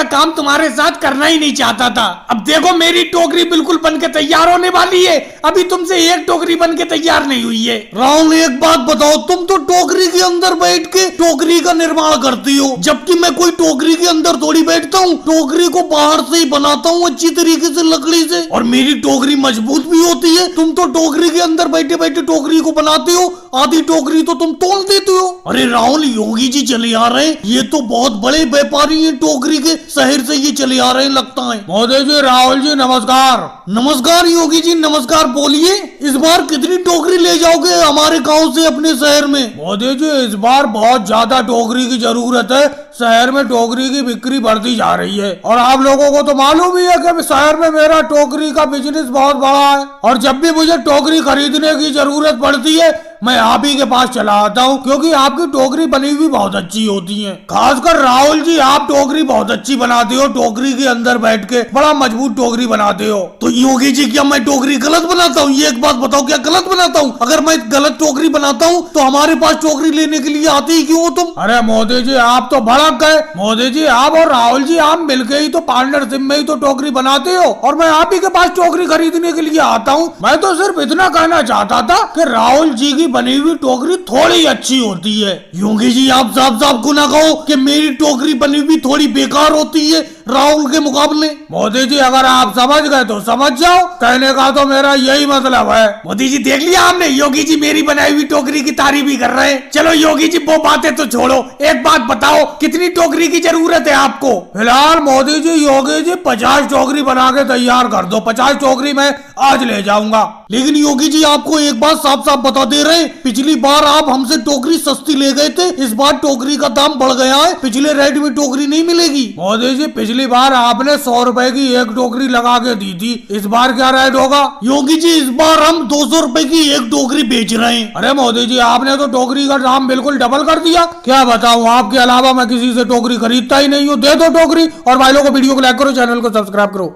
काम तुम्हारे साथ करना ही नहीं चाहता था। अब देखो मेरी टोकरी बिल्कुल बन के तैयार होने वाली है, अभी तुमसे एक टोकरी बन के तैयार नहीं हुई है। राहुल एक बात बताओ, तुम तो टोकरी के अंदर बैठ के टोकरी का निर्माण करती हो, जबकि मैं कोई टोकरी के अंदर थोड़ी बैठता हूँ। टोकरी को बाहर से ही बनाता हूँ अच्छी तरीके से लकड़ी से, और मेरी टोकरी मजबूत भी होती है। तुम तो टोकरी के अंदर बैठे बैठे टोकरी को बनाते हो, आधी टोकरी तो तुम तोड़ देते हो। अरे राहुल, योगी जी चले आ रहे हैं, ये तो बहुत बड़े व्यापारी हैं टोकरी के, शहर से ये चले आ रहे हैं लगता है। मोदी जी, राहुल जी नमस्कार। नमस्कार योगी जी, नमस्कार। बोलिए, इस बार कितनी टोकरी ले जाओगे हमारे गांव से अपने शहर में? मोदी जी, इस बार बहुत ज्यादा टोकरी की जरूरत है। शहर में टोकरी की बिक्री बढ़ती जा रही है, और आप लोगों को तो मालूम ही है कि शहर में मेरा टोकरी का बिजनेस बहुत बड़ा है, और जब भी मुझे टोकरी खरीदने की जरूरत पड़ती है मैं आप ही के पास चला आता हूँ, क्योंकि आपकी टोकरी बनी हुई बहुत अच्छी होती है। खासकर राहुल जी, आप टोकरी बहुत अच्छी बनाते हो, टोकरी के अंदर बैठ के बड़ा मजबूत टोकरी बनाते हो। तो योगी जी, क्या मैं टोकरी गलत बनाता हूँ? ये एक बात बताओ, क्या गलत बनाता हूँ? अगर मैं गलत टोकरी बनाता हूँ तो हमारे पास टोकरी लेने के लिए आते ही क्यों हो तुम? अरे मोदी जी, आप तो भड़क गए। मोदी जी, आप और राहुल जी आप मिलके ही तो पार्टनरशिप में ही तो टोकरी बनाते हो, और मैं आप ही के पास टोकरी खरीदने के लिए आता हूँ। मैं तो सिर्फ इतना कहना चाहता था कि राहुल जी की बनी हुई टोकरी थोड़ी अच्छी होती है। योगी जी, आप साफ साफ को ना कहो कि मेरी टोकरी बनी हुई थोड़ी बेकार होती है राहुल के मुकाबले। मोदी जी, अगर आप समझ गए तो समझ जाओ, कहने का तो मेरा यही मतलब है। मोदी जी, देख लिया आपने, योगी जी मेरी बनाई हुई टोकरी की तारीफ भी कर रहे हैं। चलो योगी जी, वो बातें तो छोड़ो, एक बात बताओ, कितनी टोकरी की जरूरत है आपको? फिलहाल मोदी जी, योगी जी 50 टोकरी बना के तैयार कर दो। 50 टोकरी मैं आज ले जाऊंगा। लेकिन योगी जी, आपको एक बात साफ साफ बता दे रहे हैं, पिछली बार आप हमसे टोकरी सस्ती ले गए थे, इस बार टोकरी का दाम बढ़ गया है, पिछले रेट में टोकरी नहीं मिलेगी। मोदी जी, पिछली बार आपने 100 रुपए की एक टोकरी लगा के दी थी, इस बार क्या रेट होगा? योगी जी, इस बार हम 200 रुपए की एक टोकरी बेच रहे हैं। अरे मोदी जी, आपने तो टोकरी का दाम बिल्कुल डबल कर दिया। क्या बताऊं, आपके अलावा मैं किसी से टोकरी खरीदता ही नहीं हूँ। दे दो टोकरी, और भाई लोगों को वीडियो को लाइक करो, चैनल को सब्सक्राइब करो।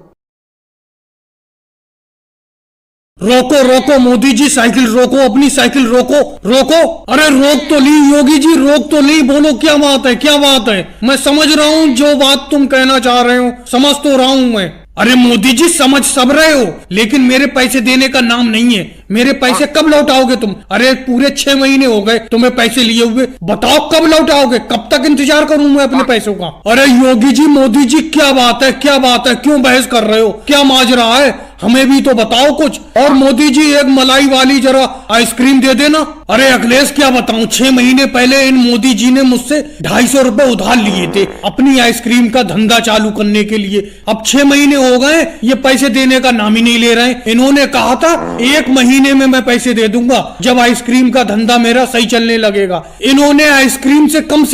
रोको रोको मोदी जी, साइकिल रोको, अपनी साइकिल रोको रोको। अरे रोक तो ली योगी जी, रोक तो ली। बोलो क्या बात है, क्या बात है? मैं समझ रहा हूँ जो बात तुम कहना चाह रहे हो, समझ तो रहा हूँ मैं। अरे मोदी जी, समझ सब रहे हो, लेकिन मेरे पैसे देने का नाम नहीं है। मेरे पैसे कब लौटाओगे तुम? अरे पूरे 6 महीने हो गए तुम्हें पैसे लिए हुए, बताओ कब लौटाओगे? कब तक इंतजार करूं मैं अपने पैसों का? अरे योगी जी, मोदी जी, क्या बात है, क्या बात है? क्यों बहस कर रहे हो? क्या माजरा है? हमें भी तो बताओ कुछ। और मोदी जी, एक मलाई वाली जरा आइसक्रीम दे देना। अरे अखिलेश, क्या बताऊं, 6 महीने पहले इन मोदी जी ने मुझसे 250 रुपए उधार लिए थे अपनी आइसक्रीम का धंधा चालू करने के लिए। अब 6 महीने हो गए, ये पैसे देने का नाम ही नहीं ले रहे हैं। इन्होंने कहा था 1 महीने में मैं पैसे दे दूंगा, जब आइसक्रीम का धंधा मेरा सही चलने लगेगा। इन्होंने आइसक्रीम से कम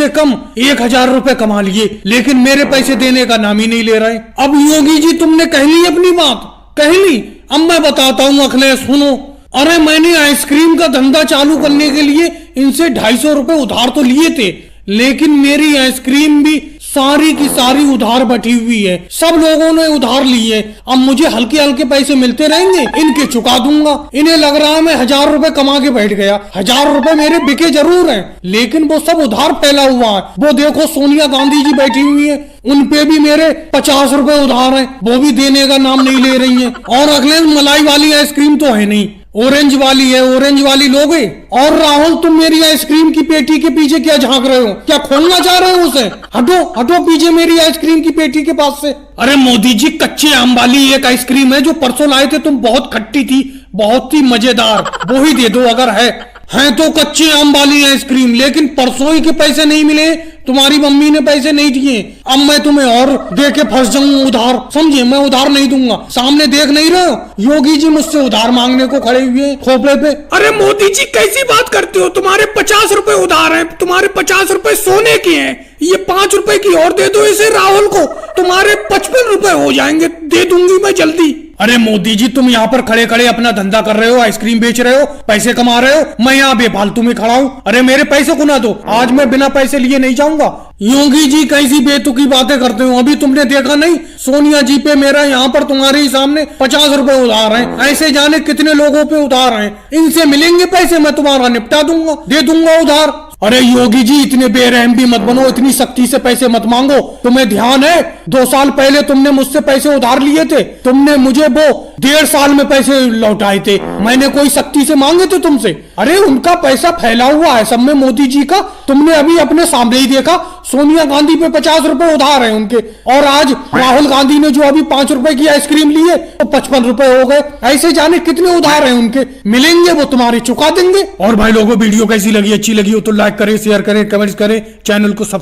1000 रुपए कमा लिए, लेकिन मेरे पैसे देने का नाम ही नहीं ले रहे। अब योगी जी, तुमने कह ली अपनी बात, कह ली। अब मैं बताता हूँ अखिलेश, सुनो। अरे मैंने आइसक्रीम का धंधा चालू करने के लिए इनसे 250 रुपए उधार तो लिए थे, लेकिन मेरी आइसक्रीम भी सारी की सारी उधार बैठी हुई है। सब लोगों ने उधार लिए, अब मुझे हल्के हल्के पैसे मिलते रहेंगे, इनके चुका दूंगा। इन्हें लग रहा है मैं 1000 रुपए कमा के बैठ गया। 1000 रुपए मेरे बिके जरूर हैं, लेकिन वो सब उधार फैला हुआ है। वो देखो सोनिया गांधी जी बैठी हुई है, उन पे भी मेरे 50 रुपए उधार हैं, वो भी देने का नाम नहीं ले रही है। और अगले मलाई वाली आइसक्रीम तो है नहीं, ऑरेंज वाली है, ऑरेंज वाली लोगे? और राहुल, तुम मेरी आइसक्रीम की पेटी के पीछे क्या झांक रहे हो? क्या खोलना चाह रहे हो उसे? हटो हटो पीछे मेरी आइसक्रीम की पेटी के पास से। अरे मोदी जी, कच्चे आम वाली एक आइसक्रीम है जो परसों लाए थे तुम, बहुत खट्टी थी, बहुत ही मजेदार, वो ही दे दो अगर है तो कच्चे आम वाली आइसक्रीम। लेकिन परसों ही के पैसे नहीं मिले, तुम्हारी मम्मी ने पैसे नहीं दिए, अब मैं तुम्हें और दे के फंस जाऊं उधार, समझे? मैं उधार नहीं दूंगा, सामने देख नहीं रहे हो? योगी जी मुझसे उधार मांगने को खड़े हुए खोपड़े पे। अरे मोदी जी, कैसी बात करते हो? तुम्हारे 50 रुपए उधार हैं, तुम्हारे 50 रुपए सोने के हैं, ये 5 रुपए की और दे दो इसे राहुल को, तुम्हारे 55 रुपए हो जाएंगे, दे दूंगी मैं जल्दी। अरे मोदी जी, तुम यहाँ पर खड़े खड़े अपना धंधा कर रहे हो, आइसक्रीम बेच रहे हो, पैसे कमा रहे हो, मैं यहाँ बेफालतू में खड़ा हूँ। अरे मेरे पैसे को ना दो, आज मैं बिना पैसे लिए नहीं जाऊंगा। योगी जी, कैसी बेतुकी बातें करते हो? अभी तुमने देखा नहीं, सोनिया जी पे मेरा यहाँ पर तुम्हारे ही सामने 50 रुपए उधार हैं, ऐसे जाने कितने लोगों पे उधार हैं। इनसे मिलेंगे पैसे, मैं तुम्हारा निपटा दूंगा, दे दूंगा उधार। अरे योगी जी इतने बेरहम भी मत बनो, इतनी सख्ती से पैसे मत मांगो। तुम्हें ध्यान है 2 साल पहले तुमने मुझसे पैसे उधार लिए थे, तुमने मुझे वो 1.5 साल में पैसे लौटाए थे। मैंने कोई सख्ती से मांगे थे तुमसे? अरे उनका पैसा फैला हुआ है सब में, मोदी जी का। तुमने अभी अपने सामने ही देखा, सोनिया गांधी पे 50 रुपए उधार है उनके, और आज राहुल गांधी ने जो अभी 5 रुपए की आइसक्रीम ली है तो 55 रुपए हो गए। ऐसे जाने कितने उधार हैं उनके, मिलेंगे वो तुम्हारे चुका देंगे। और भाई लोगों वीडियो कैसी लगी, अच्छी लगी हो तो लाइक करें, शेयर करें, कमेंट्स करें, चैनल को सब्सक्राइब